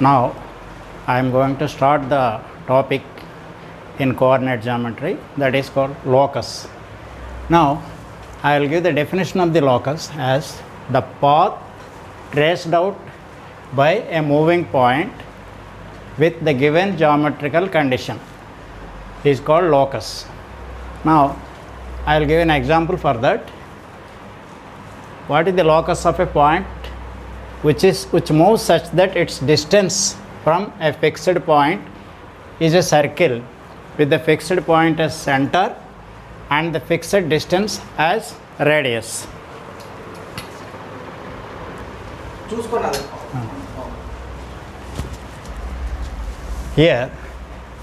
Now I am going to start the topic in coordinate geometry, that is called locus. Now I will give the definition of the locus as the path traced out by a moving point with the given geometrical condition is called locus. Now I will give an example for that. What is the locus of a point which moves such that its distance from a fixed point is a circle with the fixed point as center and the fixed distance as radius. Here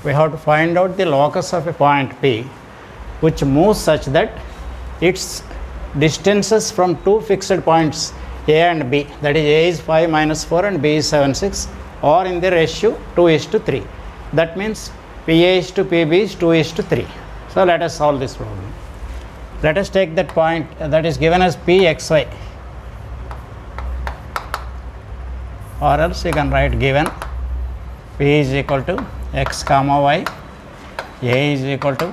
we have to find out the locus of a point P which moves such that its distances from two fixed points A and B, that is A is 5 minus 4 and B is 7 6, are in the ratio 2:3. That means PA is to PB is 2:3. So let us solve this problem. Let us take that point that is given as PXY, or else you can write given P is equal to x comma y, A is equal to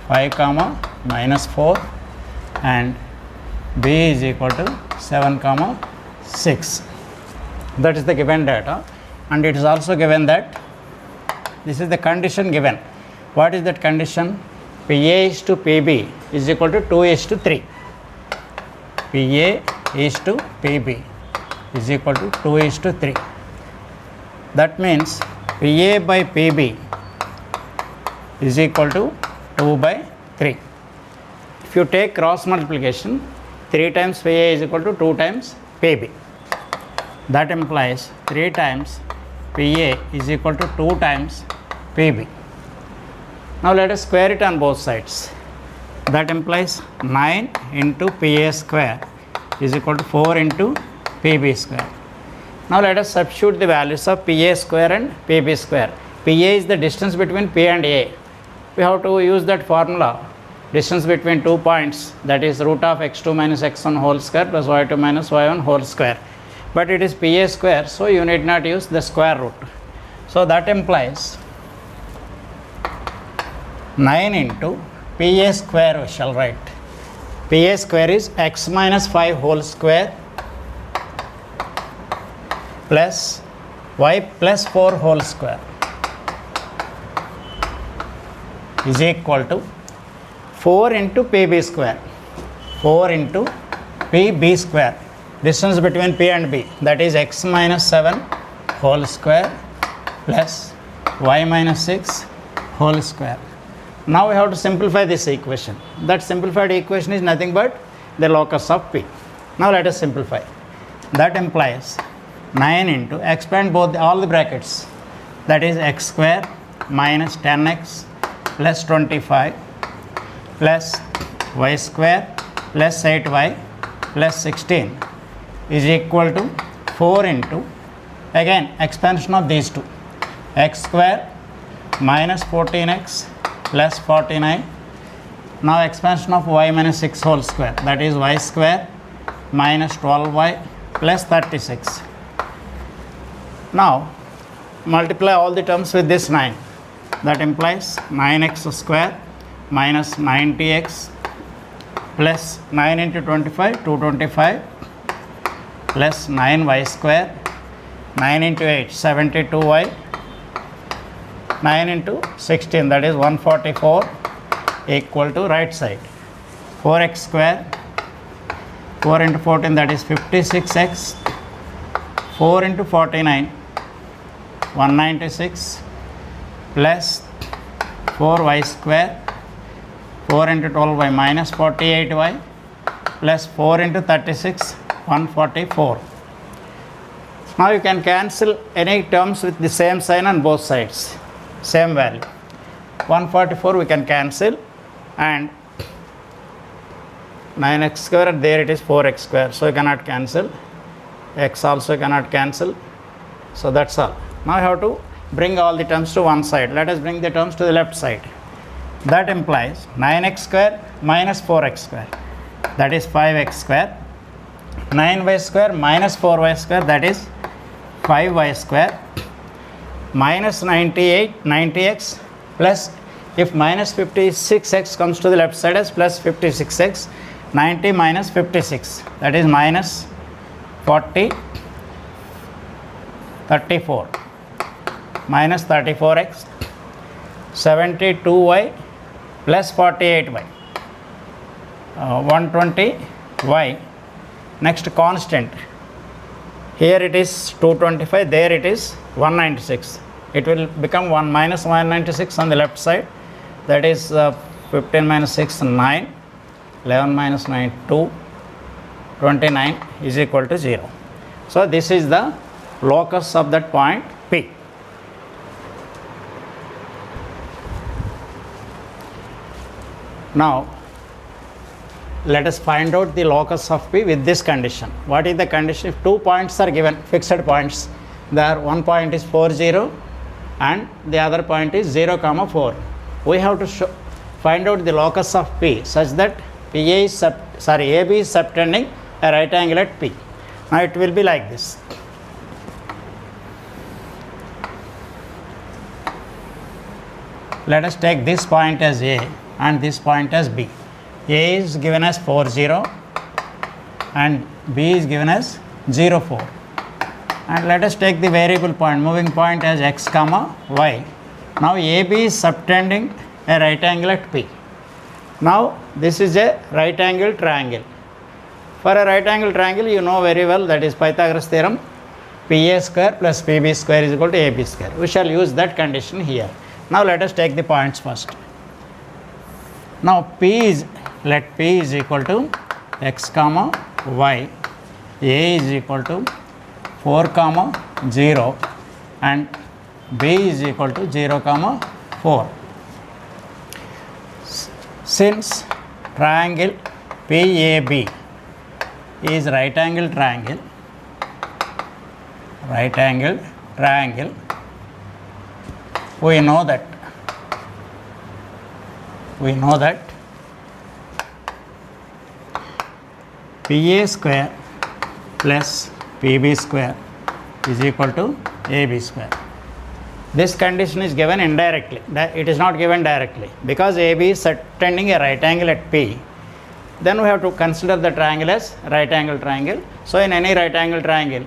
5 comma minus 4 and B is equal to 7 comma 6. That is the given data, and it is also given that this is the condition given. What is that condition? PA is to PB is equal to 2:3. PA is to PB is equal to 2:3. That means PA by PB is equal to 2/3. If you take cross multiplication, 3 times PA is equal to 2 times PB. That implies 3 times PA is equal to 2 times PB. Now let us square it on both sides. That implies 9 into PA square is equal to 4 into PB square. Now let us substitute the values of PA square and PB square. PA is the distance between P and A. We have to use that formula, distance between 2 points, that is root of x2 minus x1 whole square plus y2 minus y1 whole square. But it is PA square, so you need not use the square root. So that implies 9 into PA square we shall write. PA square is x minus 5 whole square plus y plus 4 whole square is equal to 4 into PB square, 4 into PB square, distance between P and B, that is x minus 7 whole square plus y minus 6 whole square. Now we have to simplify this equation. That simplified equation is nothing but the locus of P. Now let us simplify. That implies 9 into, expand all the brackets, that is x square minus 10x plus 25 plus y square plus 8y plus 16 is equal to 4 into, again expansion of these two, x square minus 14x plus 49. Now expansion of y minus 6 whole square, that is y square minus 12y plus 36. Now multiply all the terms with this 9. That implies 9x square minus 90x plus 9 into 25, 225 plus 9y square, 9 into 8, 72y, 9 into 16, that is 144, equal to right side 4x square, 4 into 14, that is 56x, 4 into 49, 196 plus 4y square, 4 into 12y minus 48y plus 4 into 36, 144. Now you can cancel any terms with the same sign on both sides, same value. 144 we can cancel, and 9x square, there it is 4x square, so you cannot cancel. X also cannot cancel. So that's all. Now I have to bring all the terms to one side. Let us bring the terms to the left side. That implies 9x square minus 4x square, that is 5x square, 9y square minus 4y square, that is 5y square minus 90x plus, if minus 56x comes to the left side as plus 56x, 90 minus 56, that is minus 40, 34, minus 34x, 72y plus 48y, 120y. Next constant, here it is 225, there it is 196. It will become 1 minus 196 on the left side, that is 15 minus 6, 9, 11 minus 9, 2, 29 is equal to 0. So this is the locus of that point P. Now let us find out the locus of P with this condition. What is the condition? If 2 points are given, fixed points, there one point is 4, 0 and the other point is 0, 4. We have to find out the locus of P such that AB is subtending a right angle at P. Now it will be like this. Let us take this point as A and this point as B. A is given as 4, 0 and B is given as 0, 4. And let us take the variable point, moving point as x, y. Now AB is subtending a right angle at P. Now this is a right angle triangle. For a right angle triangle, you know very well, that is Pythagoras theorem, PA square plus PB square is equal to AB square. We shall use that condition here. Now let us take the points first. Now let P is equal to x, y, A is equal to 4, 0 and B is equal to 0, 4. Since triangle PAB is right angle triangle, we know that PA square plus PB square is equal to AB square. This condition is given indirectly, it is not given directly, because AB is subtending a right angle at P. Then we have to consider the triangle as right angle triangle. So in any right angle triangle,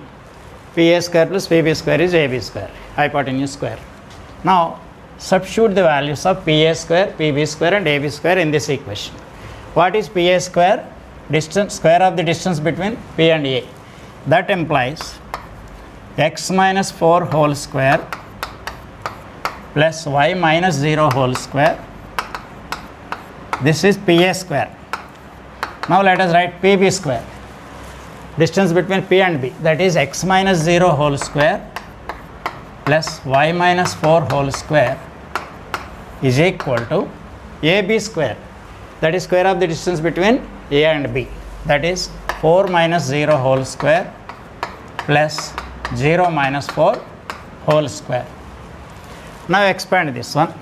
PA square plus PB square is AB square, hypotenuse square. Now substitute the values of PA square, PB square and AB square in this equation. What is PA square? Distance, square of the distance between P and A. That implies x minus 4 whole square plus y minus 0 whole square. This is PA square. Now let us write PB square. Distance between P and B, that is x minus 0 whole square plus y minus 4 whole square is equal to AB square. That is square of the distance between A and B. That is 4 minus 0 whole square plus 0 minus 4 whole square. Now expand this one.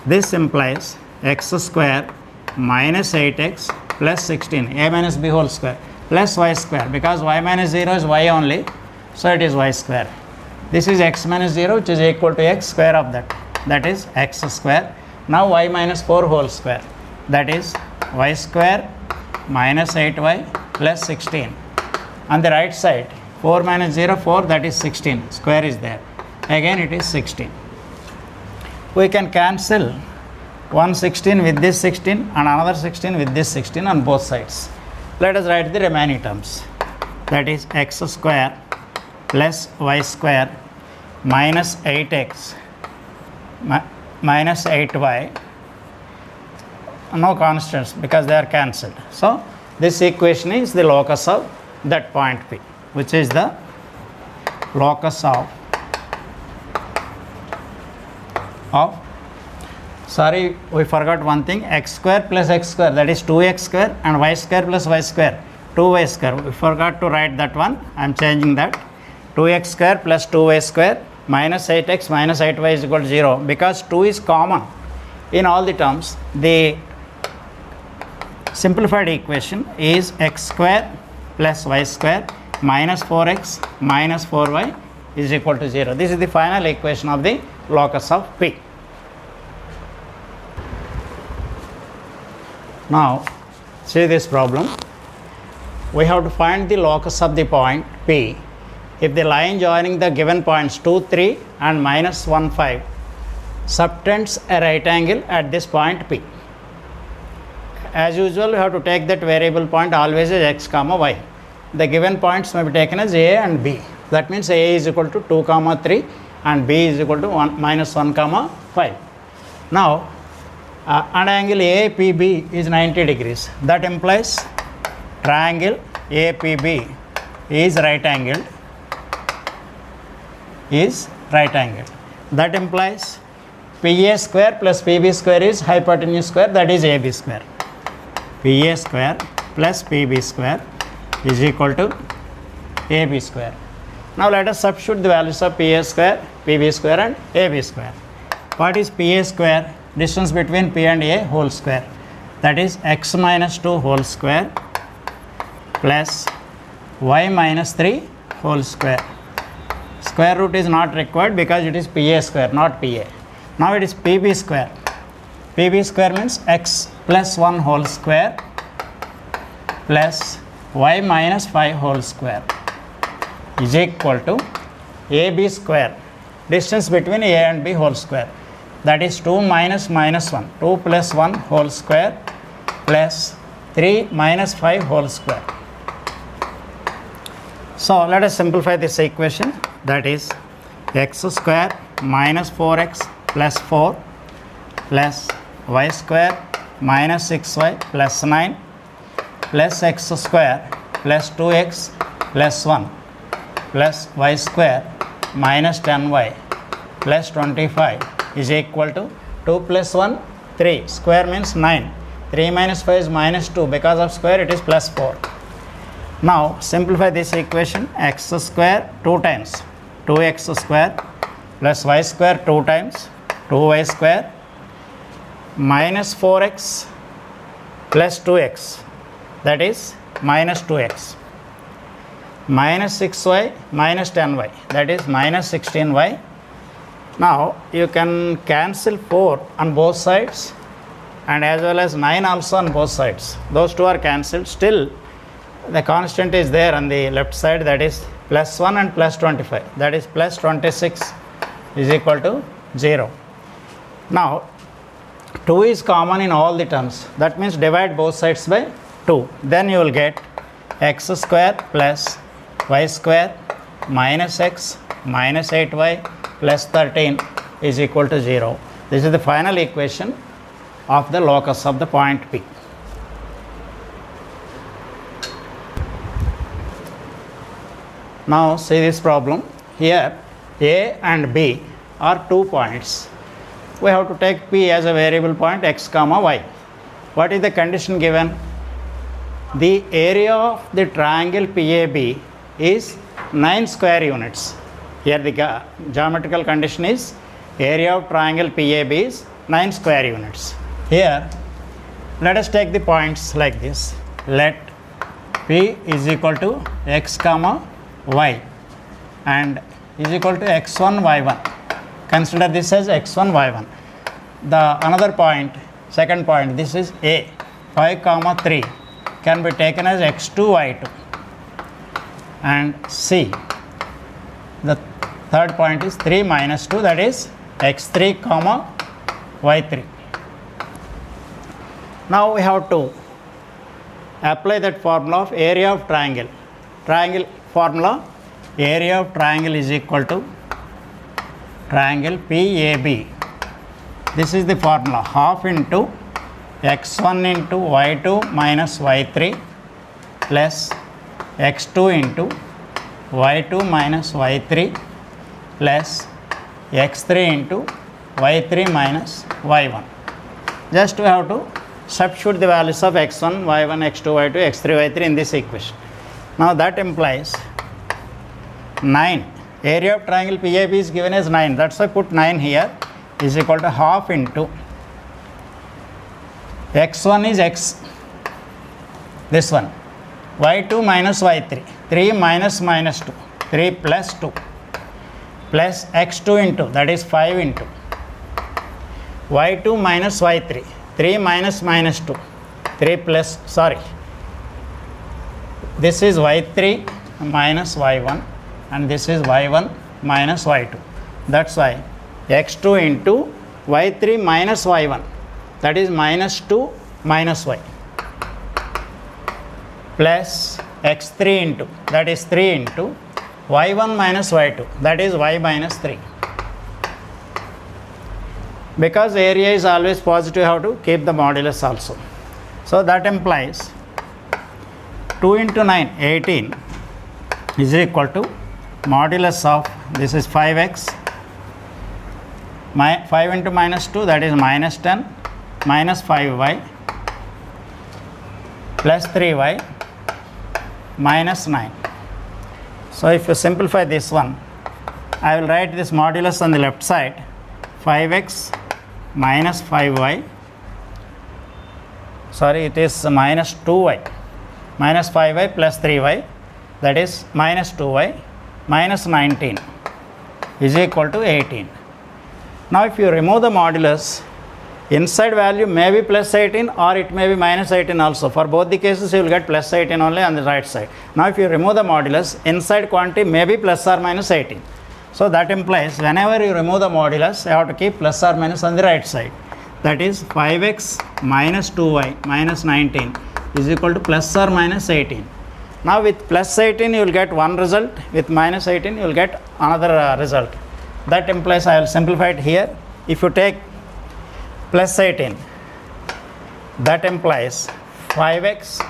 This implies x square minus 8x plus 16, A minus B whole square plus y square, because y minus 0 is y only, so it is y square. This is x minus 0, which is equal to x square of that is x square. Now y minus 4 whole square, that is y square minus 8y plus 16. On the right side, 4 minus 0, 4, that is 16, square is there, again it is 16. We can cancel one 16 with this 16 and another 16 with this 16 on both sides. Let us write the remaining terms, that is x square plus y square minus 8x minus 8y, no constants because they are cancelled. So this equation is the locus of that point P, which is the locus of sorry, we forgot one thing, x square plus x square, that is 2x square, and y square plus y square, 2y square. We forgot to write that one, I am changing that. 2x square plus 2y square minus 8x minus 8y is equal to 0, because 2 is common in all the terms. The simplified equation is x square plus y square minus 4x minus 4y is equal to 0. This is the final equation of the locus of P. Now see this problem. We have to find the locus of the point P if the line joining the given points 2, 3 and minus 1, 5 subtends a right angle at this point P. As usual, we have to take that variable point always as x comma y. The given points may be taken as A and B. That means A is equal to 2 comma 3 and B is equal to 1 minus 1 comma 5. Now an angle APB is 90 degrees. That implies triangle APB is right angled. That implies PA square plus PB square is hypotenuse square, that is AB square. PA square plus PB square is equal to AB square. Now let us substitute the values of PA square, PB square and AB square. What is PA square? Distance between P and A whole square, that is x minus 2 whole square plus y minus 3 whole square. Square root is not required because it is PA square, not PA. Now it is PB square. PB square means x plus 1 whole square plus y minus 5 whole square is equal to AB square, distance between A and B whole square, that is 2 minus minus 1, 2 plus 1 whole square plus 3 minus 5 whole square. So let us simplify this equation, that is x square minus 4x plus 4 plus y square minus 6y plus 9 plus x square plus 2x plus 1 plus y square minus 10y plus 25 is equal to 2 plus 1 3, square means 9, 3 minus 5 is minus 2, because of square it is plus 4. Now simplify this equation, x square 2 times 2x square plus y square 2 times 2y square minus 4x plus 2x, that is minus 2x, minus 6y minus 10y, that is minus 16y. Now you can cancel 4 on both sides and as well as 9 also on both sides. Those two are cancelled. Still the constant is there on the left side, that is plus 1 and plus 25, that is plus 26 is equal to 0. Now 2 is common in all the terms, that means divide both sides by 2, then you will get x square plus y square minus x minus 8y plus 13 is equal to 0. This is the final equation of the locus of the point P. Now see this problem. Here A and B are 2 points. We have to take P as a variable point x comma y. What is the condition given? The area of the triangle PAB is 9 square units. Here the geometrical condition is area of triangle PAB is 9 square units. Here let us take the points like this. Let P is equal to x comma y and is equal to x1 y1. Consider this as x1 y1. The another point, second point, this is A, 5 comma 3 can be taken as x2 y2, and C, the third point is 3 minus 2, that is x3 comma y3. Now we have to apply that formula of area of triangle. Triangle formula, area of triangle is equal to triangle PAB. This is the formula, half into x1 into y2 minus y3 plus x2 into y2 minus y3 plus x3 into y3 minus y1. Just we have to substitute the values of x1, y1, x2, y2, x3, y3 in this equation. Now that implies 9. Area of triangle PAB is given as 9. That's why I put 9 here, is equal to half into x1 is x, this one, y2 minus y3, 3 minus minus 2, 3 plus 2 plus x2 into, that is 5 into y2 minus y3, 3 minus minus 2, 3 plus, sorry, this is y3 minus y1 and this is y1 minus y2. That's why x2 into y3 minus y1, that is minus 2 minus y, plus x3 into, that is 3 into y1 minus y2, that is y minus 3. Because area is always positive, you have to keep the modulus also. So that implies 2 into 9, 18 is equal to modulus of, this is 5x, 5 into minus 2, that is minus 10, minus 5y, plus 3y, minus 9. So if you simplify this one, I will write this modulus on the left side, 5x minus 5y, sorry, it is minus 2y, minus 5y plus 3y, that is minus 2y, minus 19 is equal to 18. Now if you remove the modulus, inside value may be plus 18 or it may be minus 18 also. For both the cases you will get plus 18 only on the right side. Now if you remove the modulus, inside quantity may be plus or minus 18. So that implies whenever you remove the modulus, you have to keep plus or minus on the right side. That is 5x minus 2y minus 19 is equal to plus or minus 18. Now with plus 18 you will get one result, with minus 18 you will get another result. That implies, I will simplify it here. If you take plus 18, that implies 5x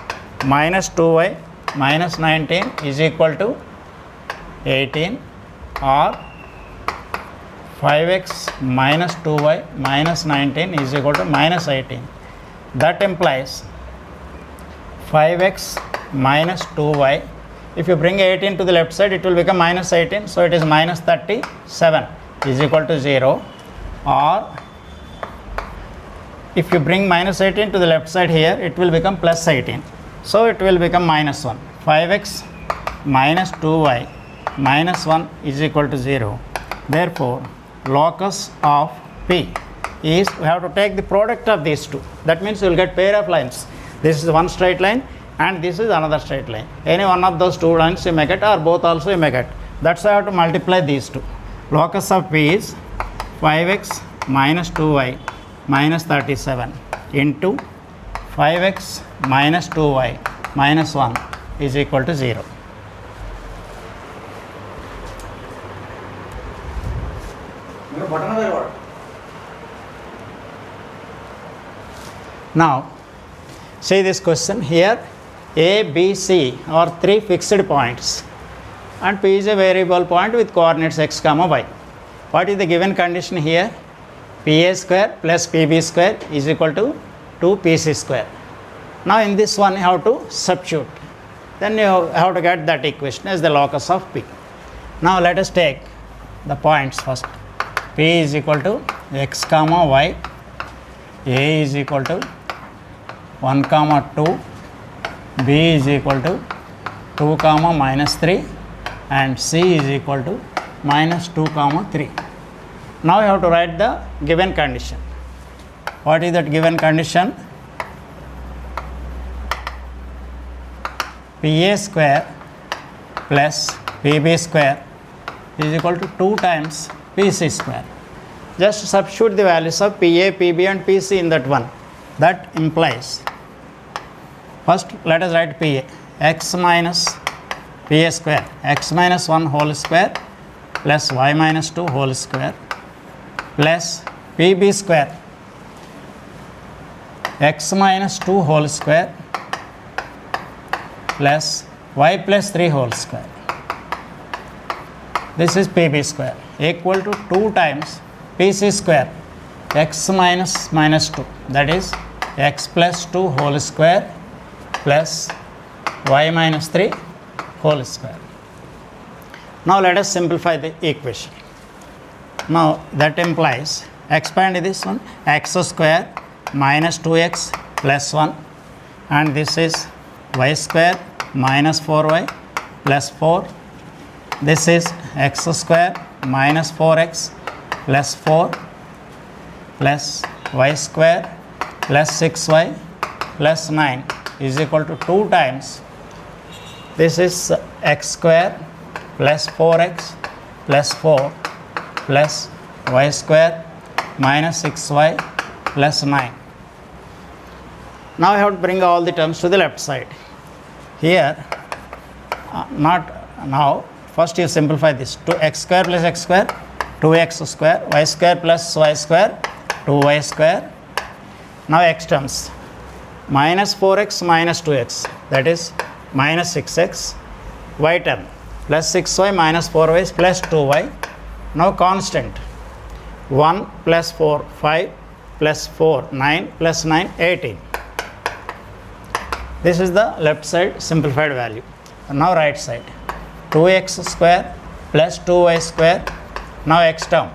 minus 2y minus 19 is equal to 18, or 5x minus 2y minus 19 is equal to minus 18. That implies 5x minus 2y, if you bring 18 to the left side it will become minus 18, so it is minus 37 is equal to 0, or if you bring minus 18 to the left side here, it will become plus 18, so it will become minus 1. 5x minus 2y minus 1 is equal to 0. Therefore locus of P is, we have to take the product of these two. That means you will get pair of lines. This is one straight line and this is another straight line. Any one of those two lines you may get, or both also you may get. That's why I have to multiply these two. Locus of P is 5x minus 2y minus 37 into 5x minus 2y minus 1 is equal to 0. Now see this question here. A, B, C are three fixed points and P is a variable point with coordinates x comma y. What is the given condition here? PA square plus PB square is equal to 2PC square. Now in this one you have to substitute, then you have to get that equation as the locus of P. Now let us take the points first. P is equal to x comma y, A is equal to 1 comma 2, B is equal to 2 comma minus 3 and C is equal to minus 2 comma 3. Now you have to write the given condition. What is that given condition? PA square plus PB square is equal to 2 times PC square. Just substitute the values of PA, PB and PC in that one. That implies, first let us write PA, x minus PA square, x minus 1 whole square plus y minus 2 whole square plus PB square, x minus 2 whole square plus y plus 3 whole square. This is PB square equal to 2 times PC square, x minus minus 2, that is x plus 2 whole square plus y minus 3 whole square. Now let us simplify the equation. Now that implies, expand this one, x square minus 2x plus 1, and this is y square minus 4y plus 4. This is x square minus 4x plus 4 plus y square plus 6y plus 9 is equal to 2 times this is x square plus 4x plus 4 plus y square minus 6y plus 9. Now I have to bring all the terms to the left side. Here, not now, first you simplify this. 2x square plus x square, 2x square, y square plus y square, 2y square. Now x terms, minus 4x minus 2x, that is minus 6x, y term, plus 6y minus 4y plus 2y. Now constant, 1 plus 4, 5 plus 4, 9 plus 9, 18. This is the left side simplified value. Now right side, 2x square plus 2y square. Now x term,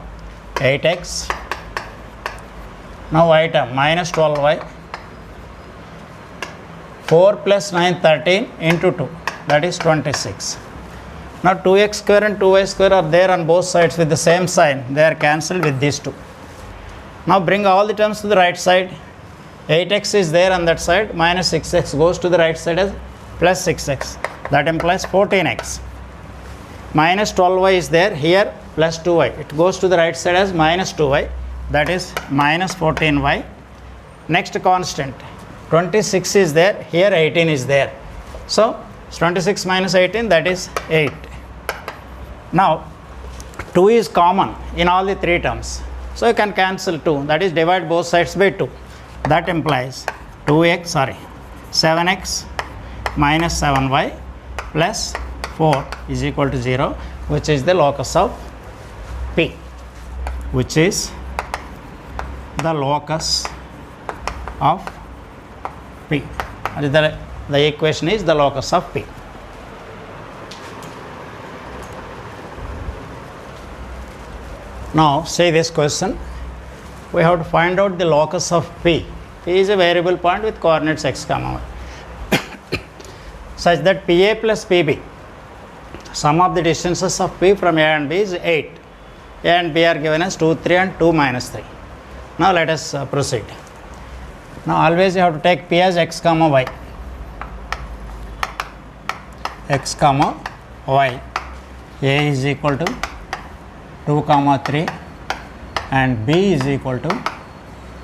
8x. Now y term, minus 12y. 4 plus 9, 13 into 2, that is 26. Now 2x square and 2y square are there on both sides with the same sign. They are cancelled with these two. Now bring all the terms to the right side. 8x is there on that side, minus 6x goes to the right side as plus 6x. That implies 14x. Minus 12y is there, here plus 2y. It goes to the right side as minus 2y. That is minus 14y. Next constant, 26 is there, here 18 is there. So 26 minus 18, that is 8. Now 2 is common in all the three terms. So you can cancel 2, that is divide both sides by 2. That implies 7x minus 7y plus 4 is equal to 0, which is the locus of P. Which is the locus of P. The equation is the locus of P. Now say this question. We have to find out the locus of P. P is a variable point with coordinates x comma y such that PA plus PB, sum of the distances of P from A and B is 8. A and B are given as 2, 3 and 2 minus 3. Now let us proceed. Now always you have to take P as x comma y. X comma y. A is equal to 2 comma 3 and B is equal to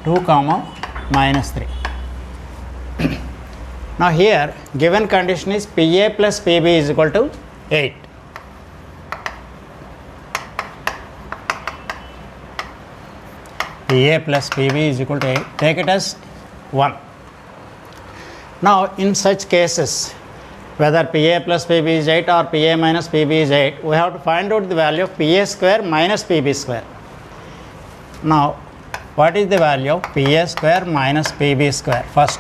2 comma minus 3. Now here given condition is PA plus PB is equal to 8. PA plus PB is equal to 8. Take it as 1. Now in such cases, whether PA plus PB is 8 or PA minus PB is 8, we have to find out the value of PA square minus PB square. Now, what is the value of PA square minus PB square? First,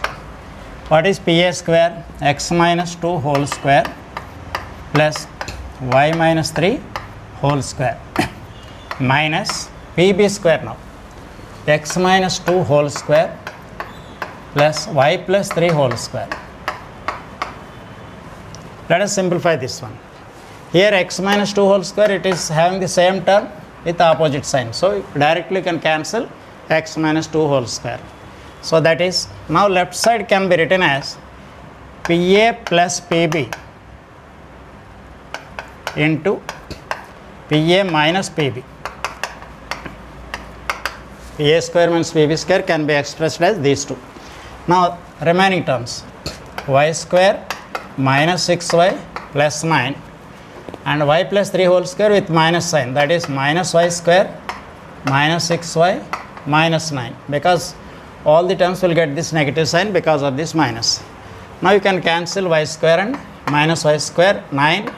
what is PA square? X minus 2 whole square plus y minus 3 whole square minus PB square now. X minus 2 whole square plus y plus 3 whole square. Let us simplify this one. Here x minus 2 whole square, it is having the same term with opposite sign. So directly can cancel x minus 2 whole square. So that is, now left side can be written as PA plus PB into PA minus PB. PA square minus PB square can be expressed as these two. Now remaining terms, y square minus 6y plus 9 and y plus 3 whole square with minus sign, that is minus y square minus 6y minus 9, because all the terms will get this negative sign because of this minus. Now you can cancel y square and minus y square, 9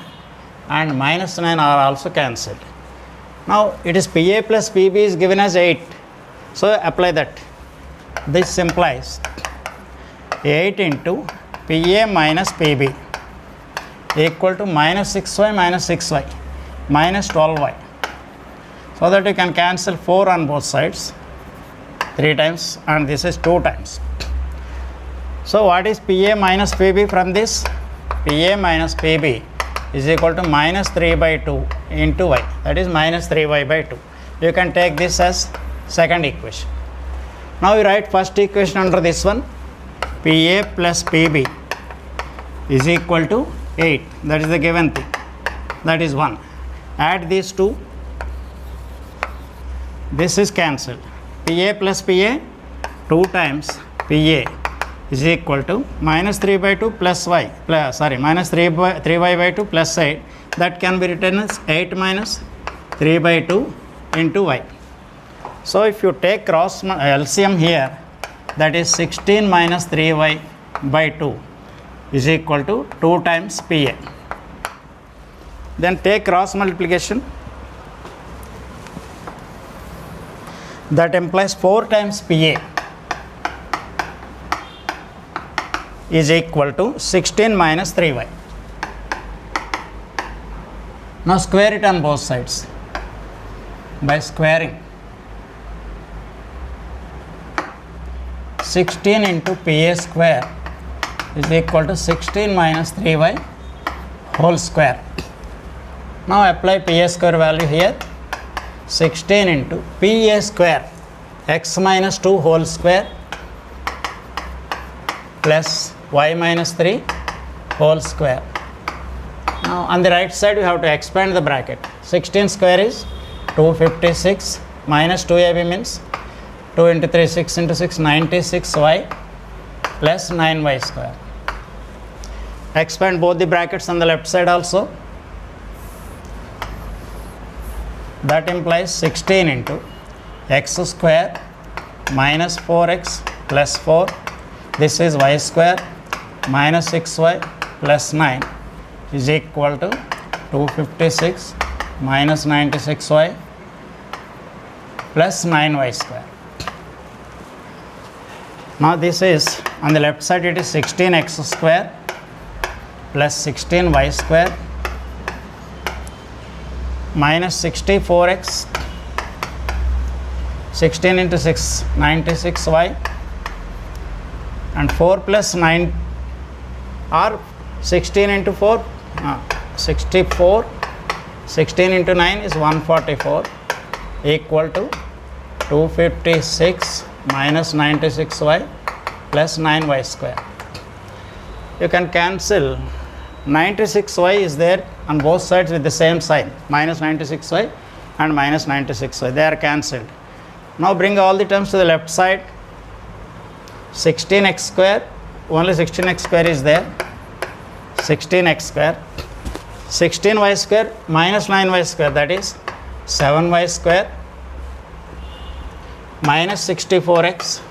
and minus 9 are also cancelled. Now it is PA plus PB is given as 8. So apply that. This implies 8 into PA minus PB equal to minus 6y minus 6y minus 12y. So that you can cancel 4 on both sides 3 times and this is 2 times. So what is PA minus PB from this? PA minus PB is equal to minus 3 by 2 into y, that is minus 3y by 2. You can take this as second equation. Now you write first equation under this one, PA plus PB is equal to 8, that is the given thing, that is 1. Add these two, this is cancelled. PA plus PA, 2 times PA is equal to minus 3 by 2 plus y, minus 3y by 2 plus 8, that can be written as 8 minus 3 by 2 into y. So if you take cross LCM here, that is 16 minus 3y by 2 is equal to 2 times PA. Then take cross multiplication, that implies 4 times PA is equal to 16 minus 3y. Now square it on both sides by squaring. 16 into PA square is equal to 16 minus 3y whole square. Now apply PA square value here. 16 into PA square, x minus 2 whole square plus y minus 3 whole square. Now on the right side we have to expand the bracket. 16 square is 256 minus 2ab means 2 into 3, 6 into 6, 96y plus 9y square. Expand both the brackets on the left side also. That implies 16 into x square minus 4x plus 4. This is y square minus 6y plus 9 is equal to 256 minus 96y plus 9y square. Now this is on the left side, it is 16x square plus 16y square minus 64x, 16 into 6, 96y, and 4 plus 9 or 16 into 4, 64, 16 into 9 is 144 equal to 256 minus 96y plus 9y square. You can cancel 96y is there on both sides with the same sign, minus 96y and minus 96y, they are cancelled. Now bring all the terms to the left side. 16x square, only 16x square is there, 16x square, 16y square minus 9y square, that is 7y square minus 64x.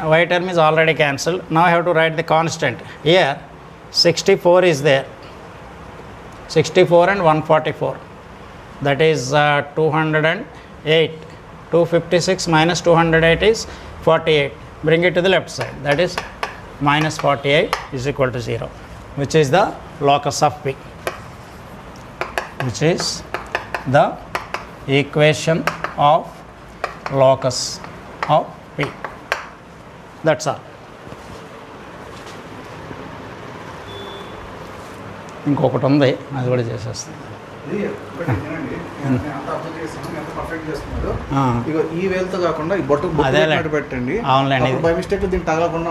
Y term is already cancelled. Now I have to write the constant. Here 64 is there, 64 and 144, that is 208. 256 minus 208 is 48. Bring it to the left side, that is minus 48 is equal to 0, which is the locus of P, which is the equation of locus of P. That's all. ఇంకొకటి ఉంది, అది కూడా చేసేస్తాను. ఈ వేలతో కాకుండా ఈ బొట్టు పెట్టండి. అవునండి, బై మిస్టేక్ దీన్ని తగలకుండా.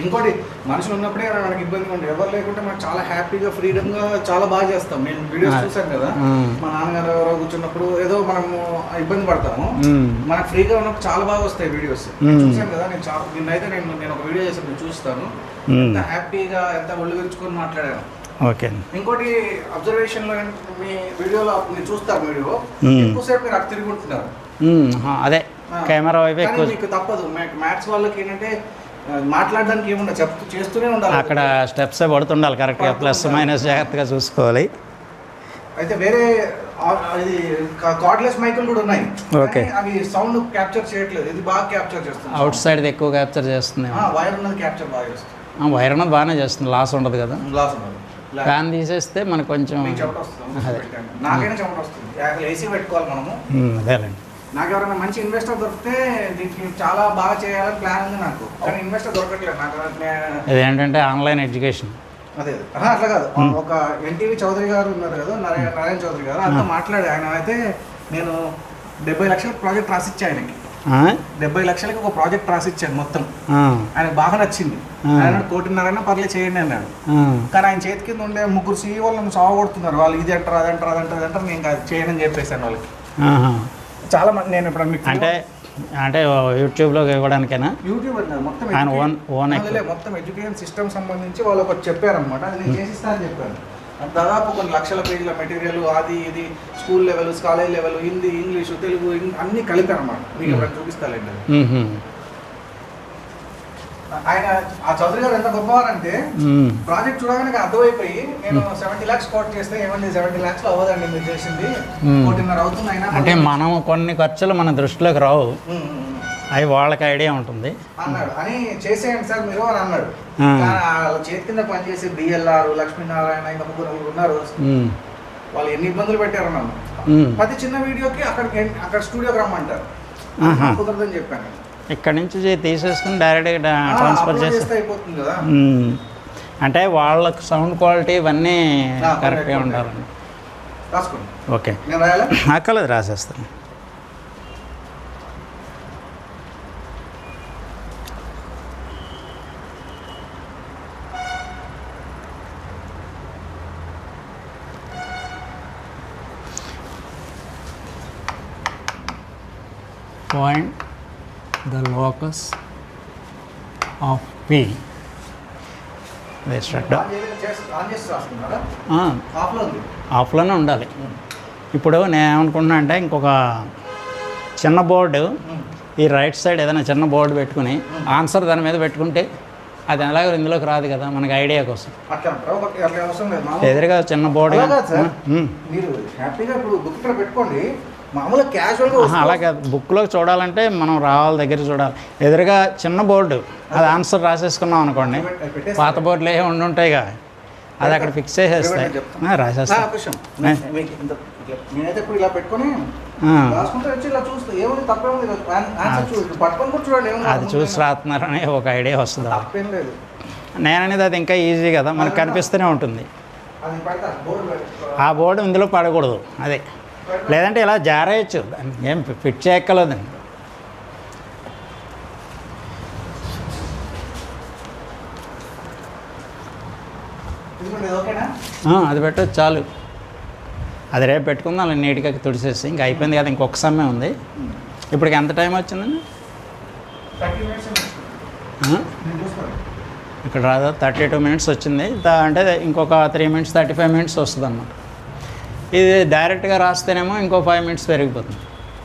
ఇంకోటి మనుషులు ఉన్నప్పుడే మనకి ఇబ్బందిగా ఉంటుంది, ఎవరు లేకుంటే మనం చాలా హ్యాపీగా ఫ్రీడమ్గా చాలా బాగా చేస్తాం. నేను వీడియోస్ చూసాను కదా, మా నాన్నగారు ఎవరో కూర్చున్నప్పుడు ఏదో మనము ఇబ్బంది పడతాము, మనకు ఫ్రీగా ఉన్నప్పుడు చాలా బాగా వస్తాయి వీడియోస్. చూసాను కదా, నిన్నైతే నేను ఒక వీడియో చేసి చూస్తాను, ఎంత హ్యాపీగా ఎంత ఒళ్ళు విరుచుకొని మాట్లాడాను. ఓకే. ఇంకోటి అబ్జర్వేషన్ లో మీ వీడియోలో మీరు చూస్తారు, వీడియో ఎక్కువసేపు మీరు అటు తిరుగుతుంటున్నారు. అదే కెమెరా వైపు ఎక్కువ. మీకు తప్పదు, మ్యాథ్స్ వాళ్ళకి ఏంటంటే మాట్లాడడానికి ఏముండదు, చేస్తూనే ఉండాలి. అక్కడ స్టెప్సే పడుతుండాలి కరెక్ట్గా, ప్లస్ మైనస్ జాగ్రత్తగా చూసుకోవాలి. అయితే వేరే ఇది కార్డ్లెస్ మైకులు కూడా ఉన్నాయి. ఓకే, అవి సౌండ్ క్యాప్చర్ చేయట్లేదు, ఇది బాగా క్యాప్చర్ చేస్తుంది. అవుట్ సైడ్ ఎక్కువ క్యాప్చర్ చేస్తుంది. వైర్ ఉన్నది క్యాప్చర్ బాగా చేస్తుంది. వైర్ ఉన్నది బాగానే చేస్తుంది, లాస్ ఉండదు కదా. లాస్ ఉండదు. ఫ్యాన్ తీసేస్తే మనకు కొంచెం నాకైనా చెమట వస్తుంది. ఏసీ పెట్టుకోవాలి మనము. అదేలేండి. నాకు ఎవరైనా మంచి ఇన్వెస్టర్ దొరికితే దీనికి చాలా బాగా చేయాలని ప్లాన్ ఉంది నాకు, కానీ ఇన్వెస్టర్ దొరకట్లేదు నాకు. ఇదేంటంటే ఆన్లైన్ ఎడ్యుకేషన్. అదే అట్లా కాదు, ఒక ఎన్టీవీ చౌదరి గారు ఉన్నారు కదా, నారాయణ చౌదరి గారు, అంతా మాట్లాడి ఆయన అయితే నేను 70 లక్షల ప్రాజెక్ట్ రాసిచ్చా ఆయనకి. 70 లక్షలకి ఒక ప్రాజెక్ట్ రాసిచ్చాను మొత్తం. ఆయనకు బాగా నచ్చింది. ఆయన 1.5 కోటి పర్లేదు చేయండి అన్నాడు. కానీ ఆయన చేతి కింద ఉండే 3 CEO నన్ను సాగొడుతున్నారు. వాళ్ళు ఇది అంటారు, అదంటారు, అదంటారు. నేను చేయను అని చెప్పేసాను వాళ్ళకి. చాలా మంది నేను ఇప్పుడు మీకు అంటే యూట్యూబ్లో ఇవ్వడానికేనా? యూట్యూబ్ అన్నారు మొత్తం మొత్తం ఎడ్యుకేషన్ సిస్టమ్ సంబంధించి వాళ్ళు ఒకటి చెప్పారనమాట. అది నేను చేసిస్తా అని చెప్పాను. దాదాపు కొన్ని లక్షల పేజీల మెటీరియల్, అది ఇది school level, college level, Hindi, English, Telugu అన్నీ కలిపారన్నమాట. మీకు ఎవరైనా చూపిస్తానండి. ఆయన ఆ చౌదరి గారు ఎంత గొప్పవారంటే ప్రాజెక్ట్ చూడగానే అర్థమైపోయి, నేను 70 lakhs కోట్ చేస్తే ఏమండి 70 lakhs లో అవ్వదండి మీరు చేసింది, 1.5 కోటి అవుతుంది. ఆయన అంటే మనం కొన్ని ఖర్చులు మన దృష్టిలోకి రావు, అవి వాళ్ళకి ఐడియా ఉంటుంది అన్నాడు. అని చేసేయండి సార్ మీరు అని అన్నాడు. వాళ్ళ చేతి కింద పనిచేసి బిఎల్ఆర్, లక్ష్మీనారాయణ, ఇంకా 3 ఉన్నారు. వాళ్ళు ఎన్ని ఇబ్బందులు పెట్టారు నన్ను. ప్రతి చిన్న వీడియోకి అక్కడ స్టూడియోకి రమ్మంటారు, కుదరదని చెప్పాను. ఇక్కడ నుంచి తీసేసుకుని డైరెక్ట్గా ట్రాన్స్ఫర్ చేస్తే అయిపోతుంది కదా. అంటే వాళ్ళకి సౌండ్ క్వాలిటీ ఇవన్నీ కరెక్ట్గా ఉండాలండి. రాసుకోండి. ఓకే, నేను రాయాలా? అక్కర్లేదు, రాసేస్తాను. Find the locus of P. ఆఫ్లోనే ఉండాలి. ఇప్పుడు నేను ఏమనుకుంటున్నా అంటే ఇంకొక చిన్న బోర్డు, ఈ రైట్ సైడ్ ఏదైనా చిన్న బోర్డు పెట్టుకుని ఆన్సర్ దాని మీద పెట్టుకుంటే అది ఎలాగో ఇందులోకి రాదు కదా, మనకి ఐడియా కోసం. ఎదురుగా చిన్న బోర్డు పెట్టుకోండి. మామూలుగా క్యాజువల్గా అలాగే బుక్లో చూడాలంటే మనం రావాలి, దగ్గర చూడాలి. ఎదురుగా చిన్న బోర్డు, అది ఆన్సర్ రాసేసుకున్నాం అనుకోండి, పాత బోర్డులు ఏ ఉండుంటాయిగా, అది అక్కడ ఫిక్స్ చేసేస్తాయి, రాసేస్తాం. నేనైతే ఇప్పుడు ఇలా పెట్టుకొని రాసుకుంటే వచ్చి ఇలా చూస్తే ఏముంది తప్పేముంది, పట్టుకొని కూడా చూడండి, అది చూసి రాస్తున్నారని ఒక ఐడియా వస్తుంది. తప్పేం లేదు. నేననేది అది ఇంకా ఈజీ కదా, మనకు కనిపిస్తూనే ఉంటుంది. ఆ బోర్డు ఇందులో పడకూడదు, అదే. లేదంటే ఇలా జారేయచ్చు, ఏం ఫిట్ చేయక్కర్లేదండి. అది పెట్టచ్చు చాలు. అది రేపు పెట్టుకుందాం, అలా నీట్గా తుడిసేసి ఇంకా అయిపోయింది కదా, ఇంకొక సమయం ఉంది. ఇప్పటికి ఎంత టైం వచ్చిందండి? ఇక్కడ రాదా 32 minutes వచ్చింది. అంటే ఇంకొక 3 minutes 35 minutes వస్తుంది అన్నమాట. ఇది డైరెక్ట్గా రాస్తేనేమో ఇంకో 5 minutes పెరిగిపోతుంది.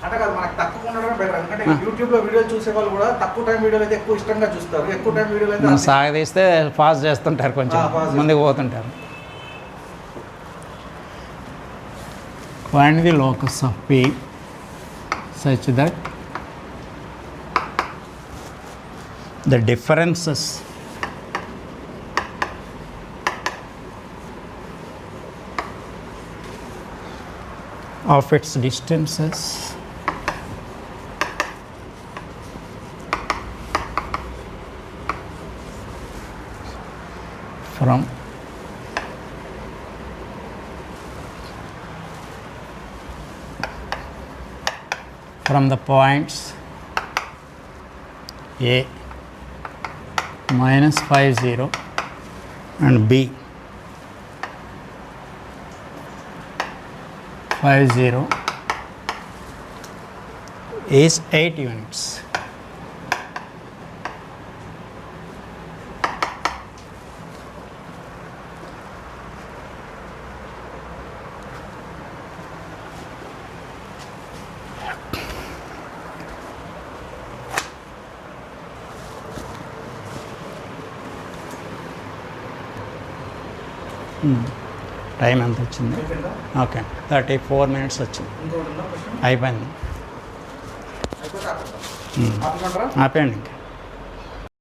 అంటే కాదు, మనకు తక్కువ ఉండడమే బెటర్. ఎందుకంటే యూట్యూబ్లో వీడియోలు చూసే వాళ్ళు కూడా తక్కువ టైం వీడియోలు అయితే ఎక్కువ ఇష్టంగా చూస్తారు. ఎక్కువ టైం వీడియోలు అయితే మనం సాగదీస్తే ఫాస్ట్ చేస్తుంటారు, కొంచెం ముందుకు పోతుంటారు. Find the locus of P such that the differences of its distances from the points A minus 50 and B 50 is 8 units. Time ఎంత వచ్చింది? ఓకే, 34 minutes వచ్చింది. అయిపోయింది. ఆపేయండి.